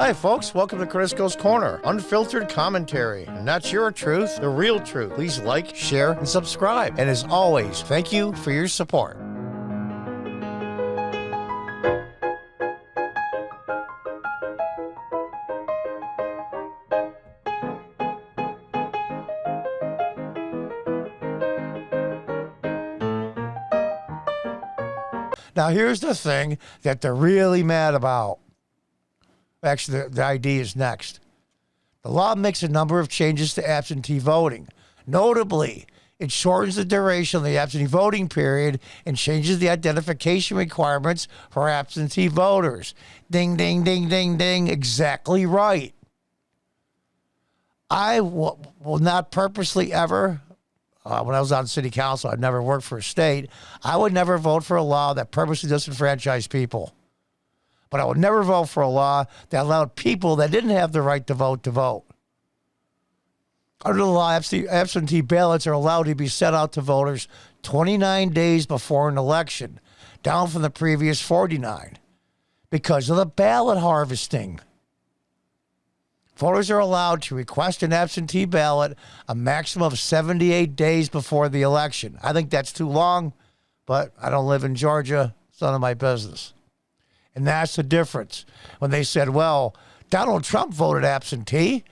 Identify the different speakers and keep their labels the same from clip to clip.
Speaker 1: Hi, folks. Welcome to Crisco's Corner. Unfiltered commentary. And that's your truth, the real truth. Please like, share, and subscribe. And as always, thank you for your support. Now, here's the thing that they're really mad about. Actually, the ID is next. The law makes a number of changes to absentee voting. Notably, it shortens the duration of the absentee voting period and changes the identification requirements for absentee voters. Ding, ding, ding, ding, ding. Exactly right. I will not purposely ever, when I was on city council, I'd never worked for a state. I would never vote for a law that purposely disenfranchised people. But I would never vote for a law that allowed people that didn't have the right to vote to vote. Under the law, absentee ballots are allowed to be sent out to voters 29 days before an election, down from the previous 49, because of the ballot harvesting. Voters are allowed to request an absentee ballot a maximum of 78 days before the election. I think that's too long, but I don't live in Georgia. It's none of my business. And that's the difference. When they said, well, Donald Trump voted absentee.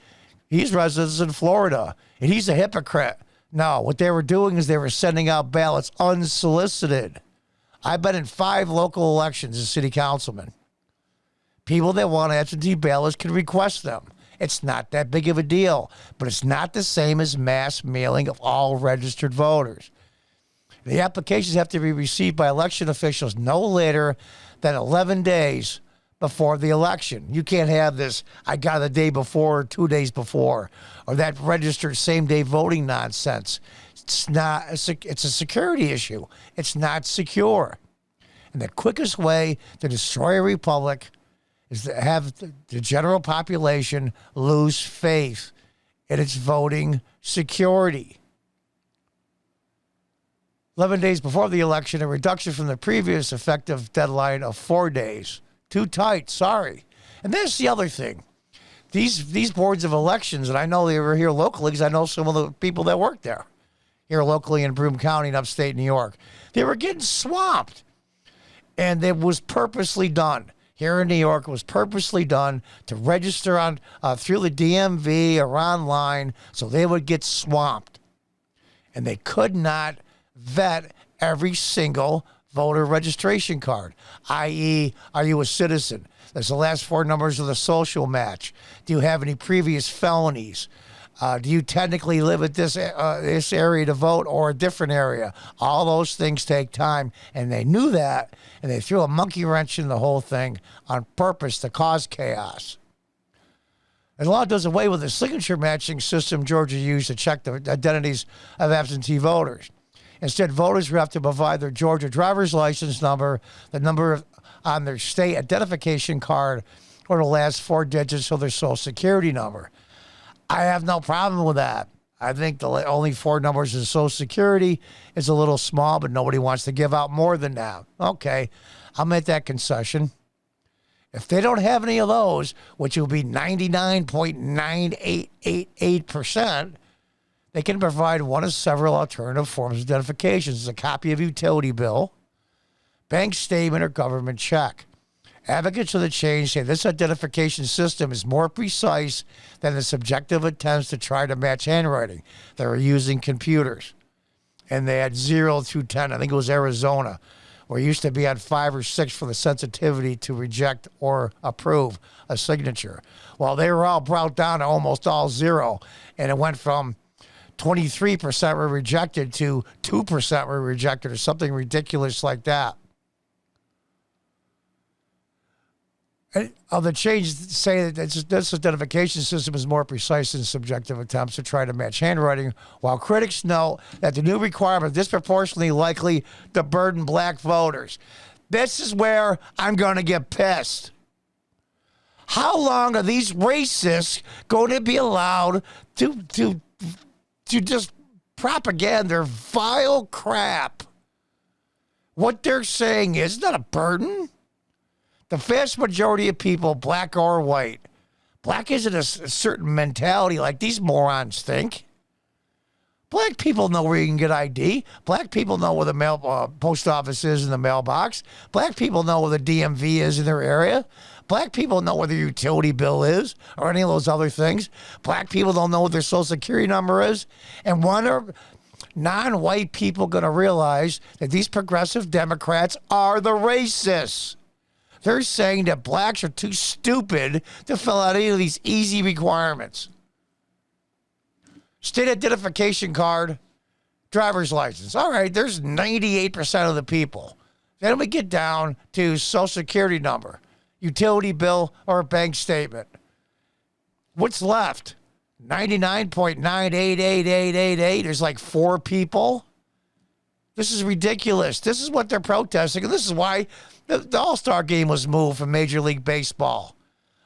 Speaker 1: He's residents in Florida, and he's a hypocrite. No, what they were doing is they were sending out ballots unsolicited. I've been in 5 local elections as city councilman. People that want absentee ballots can request them. It's not that big of a deal, but it's not the same as mass mailing of all registered voters. The applications have to be received by election officials no later than 11 days before the election. You can't have this, I got it the day before or 2 days before, or that registered same-day voting nonsense. It's a security issue. It's not secure. And the quickest way to destroy a republic is to have the general population lose faith in its voting security. 11 days before the election, a reduction from the previous effective deadline of 4 days. Too tight, sorry. And that's the other thing. These boards of elections, and I know they were here locally because I know some of the people that work there, here locally in Broome County in upstate New York, they were getting swamped. And it was purposely done. Here in New York, it was purposely done to register on through the DMV or online so they would get swamped. And they could not vet every single voter registration card, i.e., are you a citizen? That's the last 4 numbers of the social match. Do you have any previous felonies? Do you technically live at this area to vote or a different area? All those things take time, and they knew that, and they threw a monkey wrench in the whole thing on purpose to cause chaos. And the law does away with the signature matching system Georgia used to check the identities of absentee voters. Instead, voters will have to provide their Georgia driver's license number, the number on their state identification card, or the last 4 digits of their social security number. I have no problem with that. I think the only 4 numbers of social security is a little small, but nobody wants to give out more than that. Okay, I'll make that concession. If they don't have any of those, which will be 99.9888%, they can provide one of several alternative forms of identification. It's a copy of utility bill, bank statement, or government check. Advocates of the change say this identification system is more precise than the subjective attempts to try to match handwriting. They were using computers. And they had 0 through 10. I think it was Arizona, where it used to be on 5 or 6 for the sensitivity to reject or approve a signature. Well, they were all brought down to almost all 0. And it went from 23% were rejected to 2% were rejected or something ridiculous like that. And the changes say that this identification system is more precise than subjective attempts to try to match handwriting, while critics note that the new requirement is disproportionately likely to burden black voters. This is where I'm going to get pissed. How long are these racists going to be allowed to just propagate their vile crap? What they're saying is not a burden. The vast majority of people, black or white, Black isn't a certain mentality like these morons think. Black people know where you can get ID. Black people know where the post office is in the mailbox. Black people know where the DMV is in their area. Black people know where their utility bill is or any of those other things. Black people don't know what their social security number is. And when are non-white people going to realize that these progressive Democrats are the racists? They're saying that blacks are too stupid to fill out any of these easy requirements. State identification card, driver's license. All right, there's 98% of the people. Then we get down to social security number, utility bill, or a bank statement. What's left? 99.9888888. There's like 4 people. This is ridiculous. This is what they're protesting, and this is why the All-Star game was moved from Major League Baseball.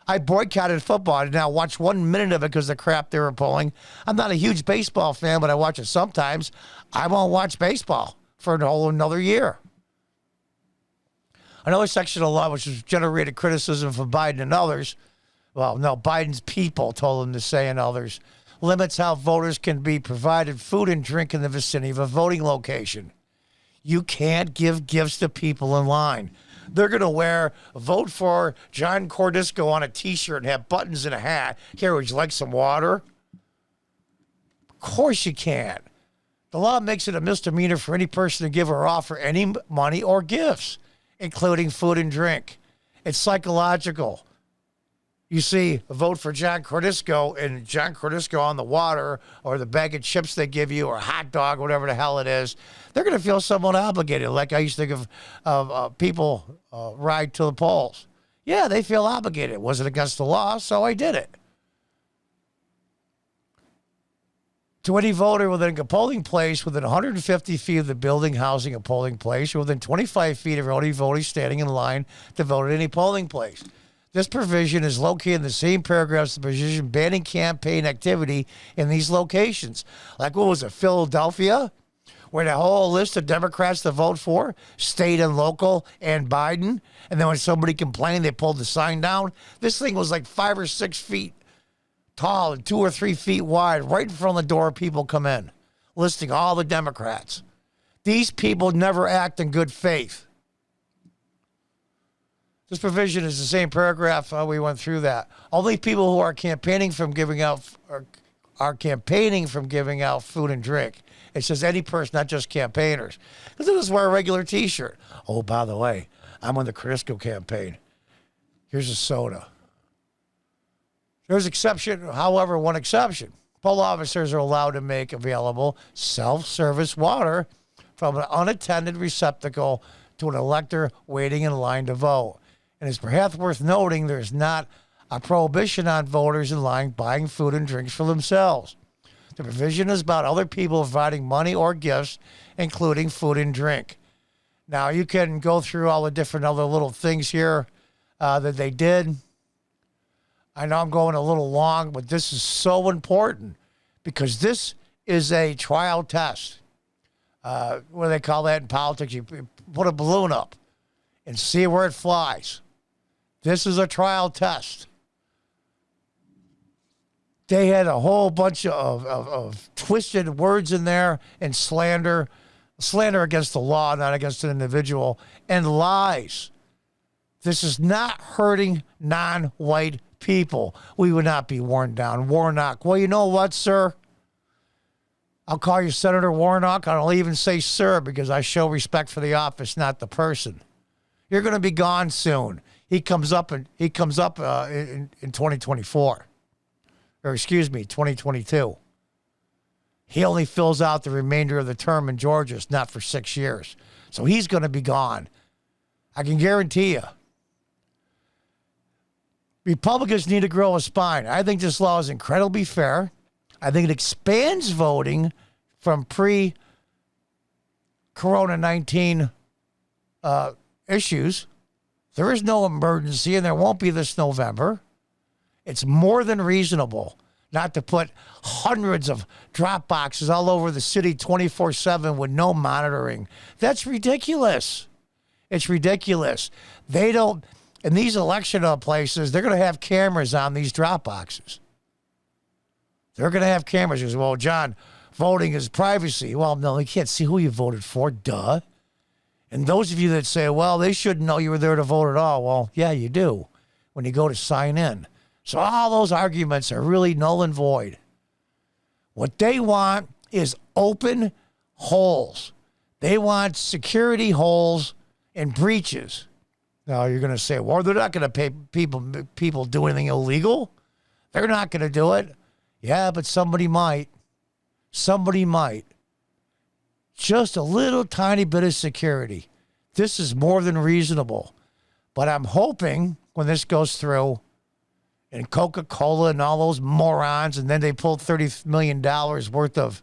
Speaker 1: I boycotted football. I did not watch 1 minute of it because of the crap they were pulling. I'm not a huge baseball fan, but I watch it sometimes. I won't watch baseball for another year. Another section of law which has generated criticism from Biden and others, well, no, Biden's people told him to say and others, limits how voters can be provided food and drink in the vicinity of a voting location. You can't give gifts to people in line. They're going to vote for John Cordisco on a T-shirt and have buttons and a hat. Here, would you like some water? Of course you can't. The law makes it a misdemeanor for any person to give or offer any money or gifts, including food and drink. It's psychological. You see, vote for John Cordisco and John Cordisco on the water or the bag of chips they give you or a hot dog, whatever the hell it is, they're going to feel somewhat obligated. Like I used to think of people ride to the polls. Yeah, they feel obligated. It wasn't against the law, so I did it. To any voter within a polling place within 150 feet of the building housing a polling place or within 25 feet of any voter standing in line to vote at any polling place. This provision is located in the same paragraph as the provision banning campaign activity in these locations. Like, what was it, Philadelphia? Where the whole list of Democrats to vote for, state and local, and Biden. And then when somebody complained, they pulled the sign down. This thing was like 5 or 6 feet tall and 2 or 3 feet wide. Right in front of the door, people come in, listing all the Democrats. These people never act in good faith. This provision is the same paragraph. We went through that. Only people who are campaigning from giving out food and drink. It says any person, not just campaigners. Because they'll just wear a regular T-shirt. Oh, by the way, I'm on the Crisco campaign. Here's a soda. There's exception, however, one exception. Poll officers are allowed to make available self-service water from an unattended receptacle to an elector waiting in line to vote. And it's perhaps worth noting there's not a prohibition on voters in line buying food and drinks for themselves. The provision is about other people providing money or gifts, including food and drink. Now, you can go through all the different other little things here that they did. I know I'm going a little long, but this is so important because this is a trial test. What do they call that in politics? You put a balloon up and see where it flies. This is a trial test. They had a whole bunch of twisted words in there and slander against the law, not against an individual, and lies. This is not hurting non-white people. We would not be worn down. Warnock. Well, you know what, sir? I'll call you Senator Warnock. I don't even say sir because I show respect for the office, not the person. You're going to be gone soon. He comes up in 2024. Or excuse me, 2022. He only fills out the remainder of the term in Georgia. It's not for 6 years. So he's going to be gone. I can guarantee you. Republicans need to grow a spine. I think this law is incredibly fair. I think it expands voting from pre-Corona-19 issues. There is no emergency, and there won't be this November. It's more than reasonable not to put hundreds of drop boxes all over the city 24/7 with no monitoring. That's ridiculous. It's ridiculous. They don't in these election places, they're going to have cameras on these drop boxes. They're going to have cameras. Because, well, John, voting is privacy. Well, no, they can't see who you voted for. Duh. And those of you that say, well, they shouldn't know you were there to vote at all. Well, yeah, you do when you go to sign in. So all those arguments are really null and void. What they want is open holes. They want security holes and breaches. Now, you're going to say, well, they're not going to pay people do anything illegal. They're not going to do it. Yeah, but somebody might. Somebody might. Just a little tiny bit of security. This is more than reasonable. But I'm hoping when this goes through, and Coca-Cola and all those morons, and then they pulled $30 million worth of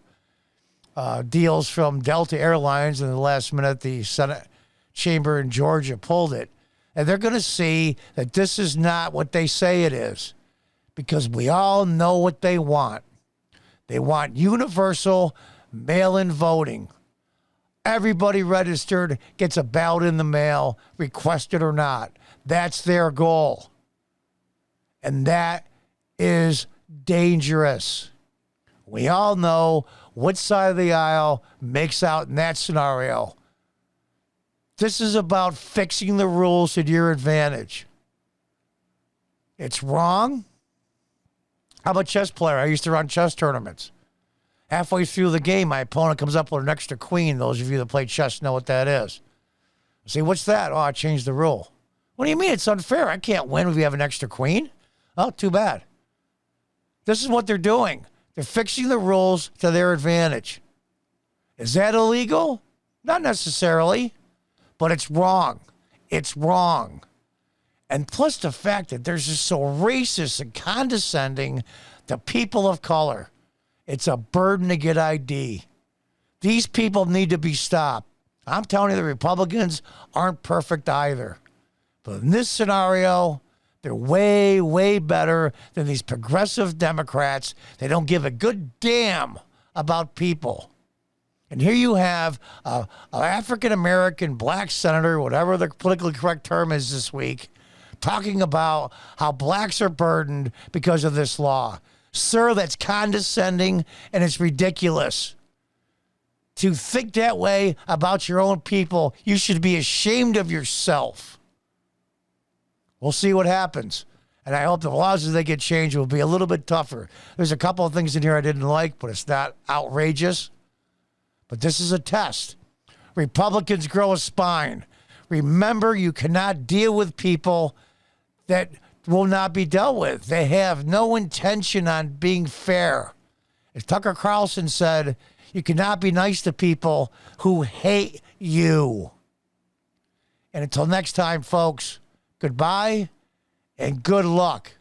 Speaker 1: deals from Delta Airlines in the last minute. The Senate chamber in Georgia pulled it. And they're going to see that this is not what they say it is, because we all know what they want. They want universal mail-in voting. Everybody registered gets a ballot in the mail, requested or not. That's their goal. And that is dangerous. We all know what side of the aisle makes out in that scenario. This is about fixing the rules to your advantage. It's wrong. I'm a chess player. I used to run chess tournaments. Halfway through the game, my opponent comes up with an extra queen. Those of you that play chess know what that is. I say, what's that? Oh, I changed the rule. What do you mean? It's unfair. I can't win if we have an extra queen. Oh, too bad. This is what they're doing. They're fixing the rules to their advantage. Is that illegal? Not necessarily, but it's wrong. It's wrong. And plus the fact that they're just so racist and condescending to people of color. It's a burden to get ID. These people need to be stopped. I'm telling you, the Republicans aren't perfect either. But in this scenario, they're way, way better than these progressive Democrats. They don't give a good damn about people. And here you have an African-American black senator, whatever the politically correct term is this week, talking about how blacks are burdened because of this law. Sir, that's condescending and it's ridiculous. To think that way about your own people, you should be ashamed of yourself. We'll see what happens. And I hope the laws as they get changed will be a little bit tougher. There's a couple of things in here I didn't like, but it's not outrageous. But this is a test. Republicans grow a spine. Remember, you cannot deal with people that will not be dealt with. They have no intention on being fair. As Tucker Carlson said, you cannot be nice to people who hate you. And until next time, folks, goodbye and good luck.